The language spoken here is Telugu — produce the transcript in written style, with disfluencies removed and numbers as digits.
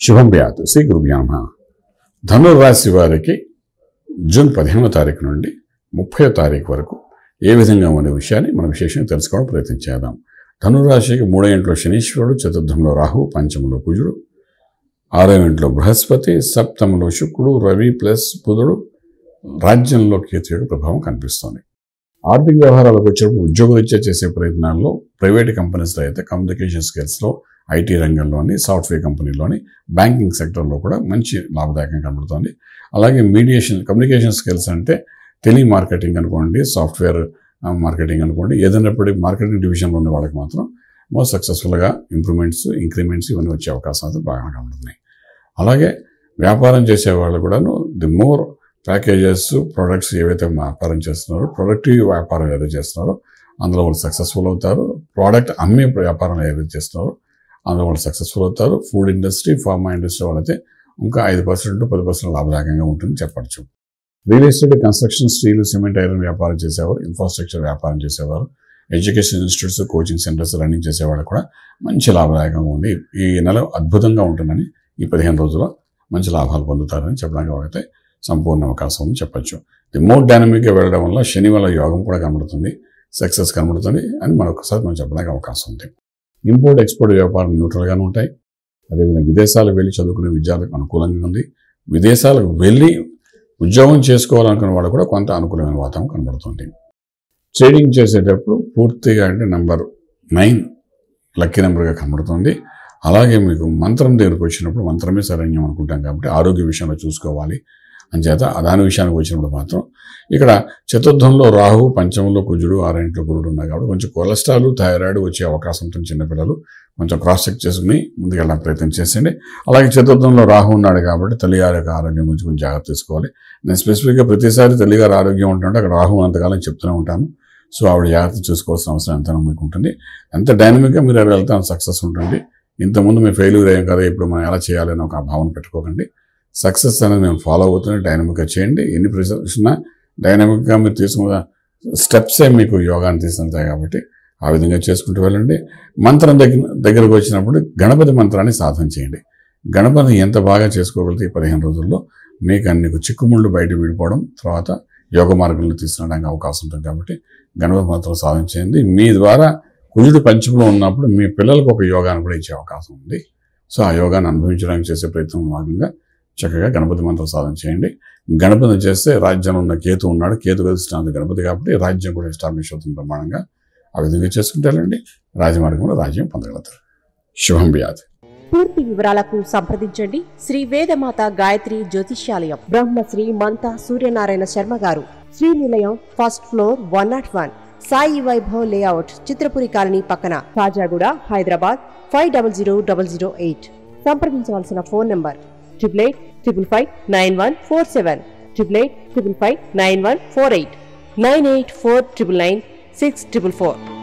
శుభం వ్యాతు శ్రీ గురుభ్యో నమః. ధనుర్రాశి వారికి జూన్ 15వ తారీఖు నుండి 30వ తారీఖు వరకు ఏ విధంగా ఉన్న విషయాన్ని మనం విశేషంగా తెలుసుకోవడం ప్రయత్నం చేద్దాం. ధనుర్రాశికి 3వ ఇంట్లో శనీశ్వరుడు, చతుర్థంలో రాహు, పంచమంలో కుజుడు, 6వ ఇంట్లో బృహస్పతి, సప్తమంలో శుక్రుడు, రవి ప్లస్ బుధుడు, రాజ్యంలో కేతుడు ప్రభావం కనిపిస్తోంది. ఆర్థిక వ్యవహారాలకు వచ్చేటప్పుడు ఉద్యోగరీత్యా చేసే ప్రయత్నాల్లో ప్రైవేట్ కంపెనీస్లో అయితే కమ్యూనికేషన్ స్కిల్స్లో, ఐటీ రంగంలోని, సాఫ్ట్వేర్ కంపెనీలోని, బ్యాంకింగ్ సెక్టర్లో కూడా మంచి లాభదాయకంగా కనబడుతోంది. అలాగే కమ్యూనికేషన్ స్కిల్స్ అంటే టెలి మార్కెటింగ్ అనుకోండి, సాఫ్ట్వేర్ మార్కెటింగ్ అనుకోండి, ఏదైనప్పటికీ మార్కెటింగ్ డివిజన్లో ఉన్న వాళ్ళకి మాత్రం మోస్ట్ సక్సెస్ఫుల్గా ఇంప్రూవ్మెంట్స్, ఇంక్రిమెంట్స్ ఇవన్నీ వచ్చే అవకాశాలు బాగా కనబడుతున్నాయి. అలాగే వ్యాపారం చేసే వాళ్ళు కూడాను ది మోర్ ప్యాకేజెస్, ప్రొడక్ట్స్ ఏవైతే వ్యాపారం చేస్తున్నారో, ప్రొడక్టివ్ వ్యాపారం ఏదైతే చేస్తున్నారో అందులో వాళ్ళు సక్సెస్ఫుల్ అవుతారు. ప్రోడక్ట్ అమ్మే వ్యాపారం ఏదైతే చేస్తున్నారో అందులో వాళ్ళు సక్సెస్ఫుల్ అవుతారు. ఫుడ్ ఇండస్ట్రీ, ఫార్మా ఇండస్ట్రీ వాళ్ళైతే ఇంకా 5% 10% లాభదాయకంగా ఉంటుందని చెప్పచ్చు. Real estate, construction, steel, cement, iron వ్యాపారం చేసేవారు, ఇన్ఫ్రాస్ట్రక్చర్ వ్యాపారం చేసేవారు, education institutes, coaching centres running చేసేవాళ్ళు కూడా మంచి లాభదాయకంగా ఉంది. ఈ నెల అద్భుతంగా ఉంటుందని, ఈ 15 రోజుల్లో మంచి లాభాలు పొందుతారని చెప్పడానికి అయితే సంపూర్ణ అవకాశం అని చెప్పచ్చు. ది మోర్ డైనమిక్గా వెళ్ళడం వల్ల శని వల్ల యోగం కూడా కనబడుతుంది, సక్సెస్ కనబడుతుంది అని మరొకసారి మనం చెప్పడానికి అవకాశం ఉంది. ఇంపోర్ట్ ఎక్స్పోర్ట్ వ్యాపారం న్యూట్రల్గానే ఉంటాయి. అదేవిధంగా విదేశాలకు వెళ్ళి చదువుకునే విద్యార్థులకు అనుకూలంగా ఉంది. విదేశాలకు వెళ్ళి ఉద్యోగం చేసుకోవాలనుకునే వాళ్ళు కూడా కొంత అనుకూలమైన వాతావరణం కనబడుతుంది. ట్రేడింగ్ చేసేటప్పుడు పూర్తిగా అంటే నెంబర్ 9 లక్కీ నెంబర్గా కనబడుతుంది. అలాగే మీకు మంత్రం దగ్గరకు వచ్చినప్పుడు మంత్రమే శరణ్యం అనుకుంటాం కాబట్టి ఆరోగ్య విషయంలో చూసుకోవాలి. అంచేత దాని విషయానికి వచ్చినప్పుడు మాత్రం ఇక్కడ చతుర్థంలో రాహు, పంచమంలో కుజుడు, 6వ ఇంట్లో గురుడు ఉన్నాయి కాబట్టి కొంచెం కొలెస్ట్రాల్, థైరాయిడ్ వచ్చే అవకాశం ఉంటుంది. చిన్నపిల్లలు కొంచెం క్రాస్ చెక్ చేసుకుని ముందుకెళ్ళడానికి ప్రయత్నం చేసేయండి. అలాగే చతుర్థంలో రాహు ఉన్నాడు కాబట్టి తల్లిగారి యొక్క ఆరోగ్యం గురించి కొంచెం జాగ్రత్త తీసుకోవాలి. నేను స్పెసిఫిక్గా ప్రతిసారి తల్లిగారి ఆరోగ్యం ఉంటుంటే అక్కడ రాహు అంతకాలం చెప్తూనే ఉంటాను. సో ఆవిడ జాగ్రత్త చూసుకోవాల్సిన అవసరం ఎంత మీకు ఉంటుంది. ఎంత డైనమిక్గా మీరు వెళ్తాను సక్సెస్ ఉంటుంది. ఇంతకుముందు మేము ఫెయిల్యూర్ అయ్యాం కదా, ఇప్పుడు మనం ఎలా చేయాలని ఒక భావన పెట్టుకోకండి. సక్సెస్ అనేది మేము ఫాలో అవుతుంది. డైనమిక్గా చేయండి. ఎన్ని ప్రెషర్స్ ఉన్నా డైనమిక్గా మీరు తీసుకున్న స్టెప్సే మీకు యోగాన్ని తీసుకెళ్తాయి కాబట్టి ఆ విధంగా చేసుకుంటూ వెళ్ళండి. మంత్రం దగ్గరకు వచ్చినప్పుడు గణపతి మంత్రాన్ని సాధన చేయండి. గణపతిని ఎంత బాగా చేసుకోగలిగితే ఈ 15 రోజుల్లో మీకు అన్ని చిక్కుముళ్ళు బయట విడిపోవడం, తర్వాత యోగ మార్గంలో తీసుకురావడానికి అవకాశం ఉంటుంది. కాబట్టి గణపతి మంత్రం సాధన చేయండి. మీ ద్వారా కుజుడు పంచమంలో ఉన్నప్పుడు మీ పిల్లలకు ఒక యోగాన్ని కూడా ఇచ్చే అవకాశం ఉంది. సో ఆ యోగాన్ని అనుభవించడానికి చేసే ప్రయత్నం భాగంగా చక్కగా గణపతి మంత్రం సాధన చేయండి. గణపతి చేస్తే రాజ్యంలో ఉన్న కేతు ఉన్నాడు, కేతు కలిసిన గణపతి కాబట్టి రాజ్యం కూడా ఎస్టాబ్లిష్ అవుతుంది ప్రమాణంగా. ఆ విధంగా చేసుకుంటారండి రాజమార్గంలో రాజ్యం పొందగలుగుతారు. శుభం వ్యాధి. పూర్తి వివరాలకు సంప్రదించండి శ్రీ వేదమాత గాయత్రి జ్యోతిష్యాలయం, బ్రహ్మశ్రీ మంతా సూర్యనారాయణ శర్మ గారు, Srinilayam, first floor, 101, Sai Vaibhav layout, Chitrapuri colony పక్కన, కాజాగూడ, హైదరాబాద్ 500008. సంప్రదించవలసిన ఫోన్ నంబర్ 8855559147, 8855559148, 9849996644.